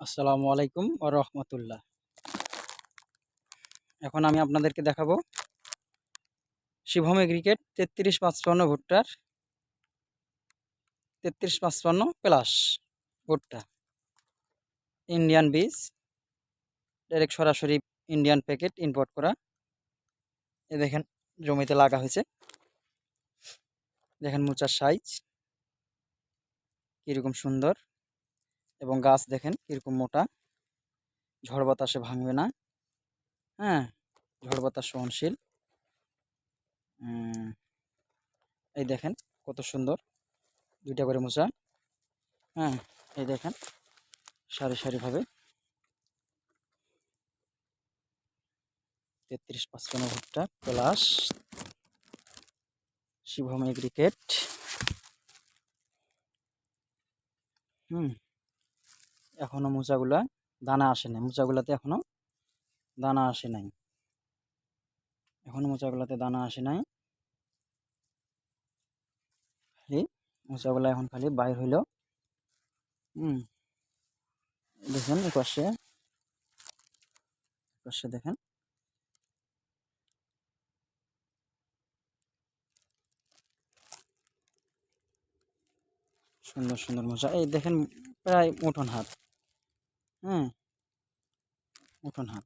আসসালামু আলাইকুম ওয়া রাহমাতুল্লাহ। এখন আমি আপনাদেরকে দেখাবো শিবহোম এগ্রিকেট 3355 ভুট্টার 3355 প্লাস ভুট্টা ইন্ডিয়ান বীজ, ডাইরেক্ট সরাসরি ইন্ডিয়ান প্যাকেট ইম্পোর্ট করা। এ দেখেন জমিতে লাগা হয়েছে, দেখেন মোচার সাইজ কীরকম সুন্দর এবং গাছ দেখেন কীরকম মোটা, ঝড় বাতাসে ভাঙবে না। হ্যাঁ, ঝড় বাতাস সহনশীল। এই দেখেন কত সুন্দর, দুইটা করে মোচা। হ্যাঁ, এই দেখেন সারি সারিভাবে 3355 ভুট্টা প্লাস শিবহোম এগ্রিকেট। এখনো মোচাগুলা দানা আসে নাই, মোচাগুলাতে এখনো দানা আসে নাই, এখনো মোচাগুলাতে দানা আসে নাই। খালি মোচাগুলা এখন খালি বাইর হইল। দেখেন এপাশে দেখেন সুন্দর সুন্দর মোচা। এই দেখেন প্রায় মুঠন হাত। মুঠন হাত।